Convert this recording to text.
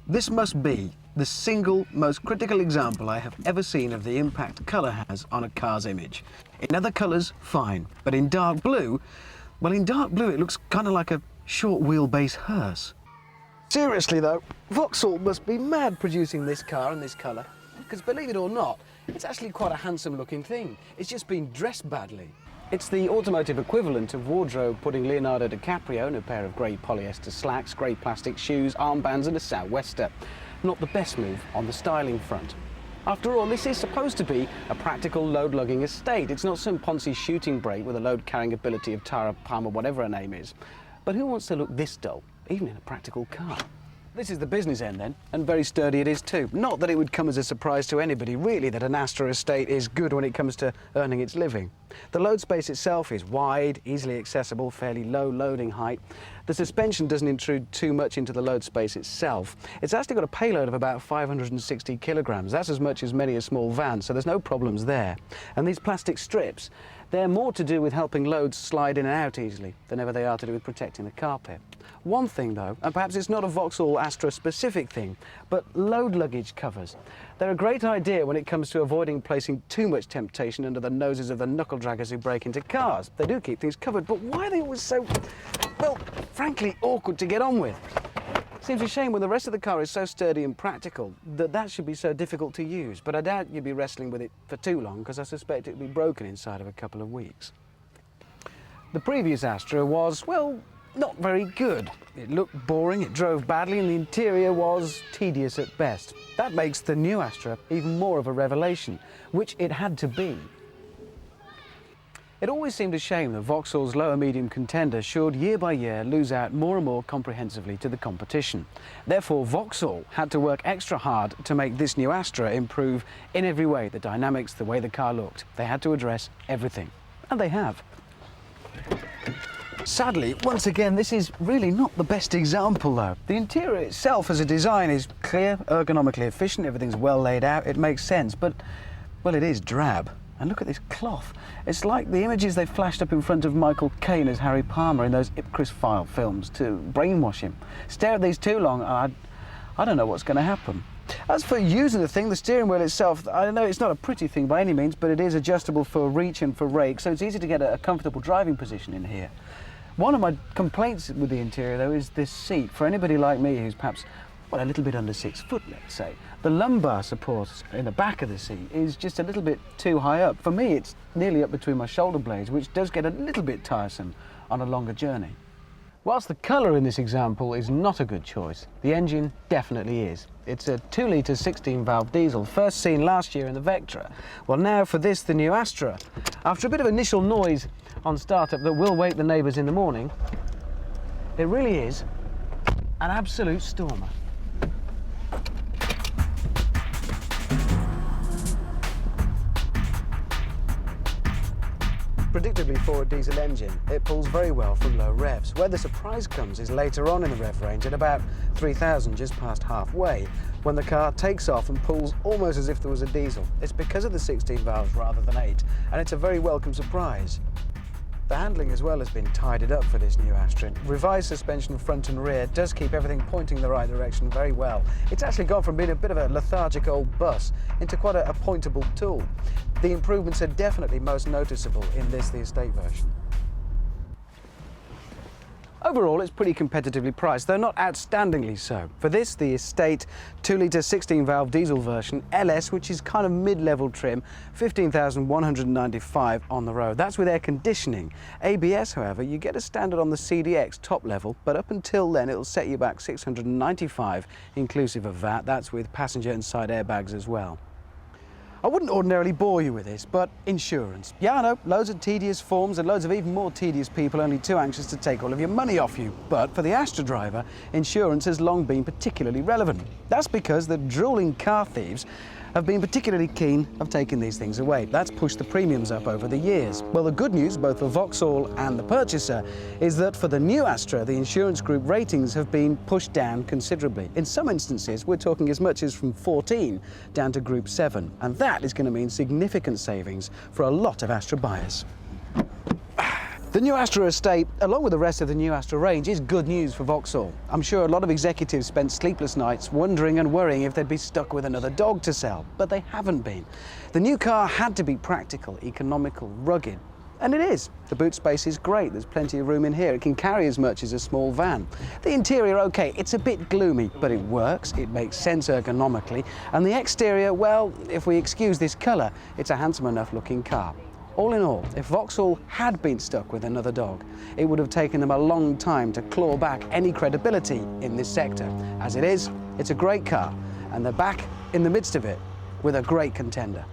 This must be the single most critical example I have ever seen of the impact colour has on a car's image. In other colours, fine, but in dark blue, well, in dark blue it looks kind of like a short wheelbase hearse. Seriously though, Vauxhall must be mad producing this car in this colour, because believe it or not, it's actually quite a handsome looking thing. It's just been dressed badly. It's the automotive equivalent of wardrobe putting Leonardo DiCaprio in a pair of grey polyester slacks, grey plastic shoes, armbands and a sou'wester. Not the best move on the styling front. After all, this is supposed to be a practical load-lugging estate. It's not some Ponzi shooting break with a load-carrying ability of Tara Palmer, whatever her name is. But who wants to look this dull, even in a practical car? This is the business end then, and very sturdy it is too. Not that it would come as a surprise to anybody, really, that an Astra estate is good when it comes to earning its living. The load space itself is wide, easily accessible, fairly low loading height. The suspension doesn't intrude too much into the load space itself. It's actually got a payload of about 560 kilograms. That's as much as many a small van, so there's no problems there. And these plastic strips, they're more to do with helping loads slide in and out easily than ever they are to do with protecting the carpet. One thing though, and perhaps it's not a Vauxhall Astra specific thing, but load luggage covers. They're a great idea when it comes to avoiding placing too much temptation under the noses of the knuckle draggers who break into cars. They do keep things covered, but why are they always so, well, frankly, awkward to get on with? Seems a shame when the rest of the car is so sturdy and practical that should be so difficult to use, but I doubt you'd be wrestling with it for too long because I suspect it'd be broken inside of a couple of weeks. The previous Astra was, well, not very good. It looked boring, it drove badly, and the interior was tedious at best. That makes the new Astra even more of a revelation, which it had to be. It always seemed a shame that Vauxhall's lower-medium contender should, year by year, lose out more and more comprehensively to the competition. Therefore, Vauxhall had to work extra hard to make this new Astra improve in every way, the dynamics, the way the car looked. They had to address everything, and they have. Sadly, once again, this is really not the best example, though. The interior itself as a design is clear, ergonomically efficient, everything's well laid out, it makes sense, but, well, it is drab. And look at this cloth. It's like the images they flashed up in front of Michael Caine as Harry Palmer in those Ipcris File films to brainwash him. Stare at these too long, and I don't know what's going to happen. As for using the thing, the steering wheel itself, I know it's not a pretty thing by any means, but it is adjustable for reach and for rake, so it's easy to get a comfortable driving position in here. One of my complaints with the interior, though, is this seat. For anybody like me who's perhaps, well, a little bit under 6 foot, let's say, the lumbar support in the back of the seat is just a little bit too high up. For me, it's nearly up between my shoulder blades, which does get a little bit tiresome on a longer journey. Whilst the colour in this example is not a good choice, the engine definitely is. It's a 2-litre 16-valve diesel, first seen last year in the Vectra. Well, now for this, the new Astra. After a bit of initial noise on startup that will wake the neighbours in the morning, it really is an absolute stormer. Predictably for a diesel engine, it pulls very well from low revs. Where the surprise comes is later on in the rev range at about 3,000, just past halfway, when the car takes off and pulls almost as if there was a diesel. It's because of the 16 valves rather than 8, and it's a very welcome surprise. The handling as well has been tidied up for this new Astra. Revised suspension front and rear does keep everything pointing the right direction very well. It's actually gone from being a bit of a lethargic old bus into quite a pointable tool. The improvements are definitely most noticeable in this, the estate version. Overall, it's pretty competitively priced, though not outstandingly so. For this, the estate 2-litre 16-valve diesel version, LS, which is kind of mid-level trim, $15,195 on the road. That's with air conditioning. ABS, however, you get a standard on the CDX top level, but up until then, it'll set you back $695, inclusive of VAT. That's with passenger and side airbags as well. I wouldn't ordinarily bore you with this, but insurance. Yeah, I know, loads of tedious forms and loads of even more tedious people only too anxious to take all of your money off you. But for the Astra driver, insurance has long been particularly relevant. That's because the drooling car thieves have been particularly keen of taking these things away. That's pushed the premiums up over the years. Well, the good news, both for Vauxhall and the purchaser, is that for the new Astra, the insurance group ratings have been pushed down considerably. In some instances, we're talking as much as from 14 down to Group 7, and that is going to mean significant savings for a lot of Astra buyers. The new Astra Estate, along with the rest of the new Astra range, is good news for Vauxhall. I'm sure a lot of executives spent sleepless nights wondering and worrying if they'd be stuck with another dog to sell, but they haven't been. The new car had to be practical, economical, rugged, and it is. The boot space is great. There's plenty of room in here. It can carry as much as a small van. The interior, okay, it's a bit gloomy, but it works. It makes sense ergonomically. And the exterior, well, if we excuse this colour, it's a handsome enough looking car. All in all, if Vauxhall had been stuck with another dog, it would have taken them a long time to claw back any credibility in this sector. As it is, it's a great car, and they're back in the midst of it with a great contender.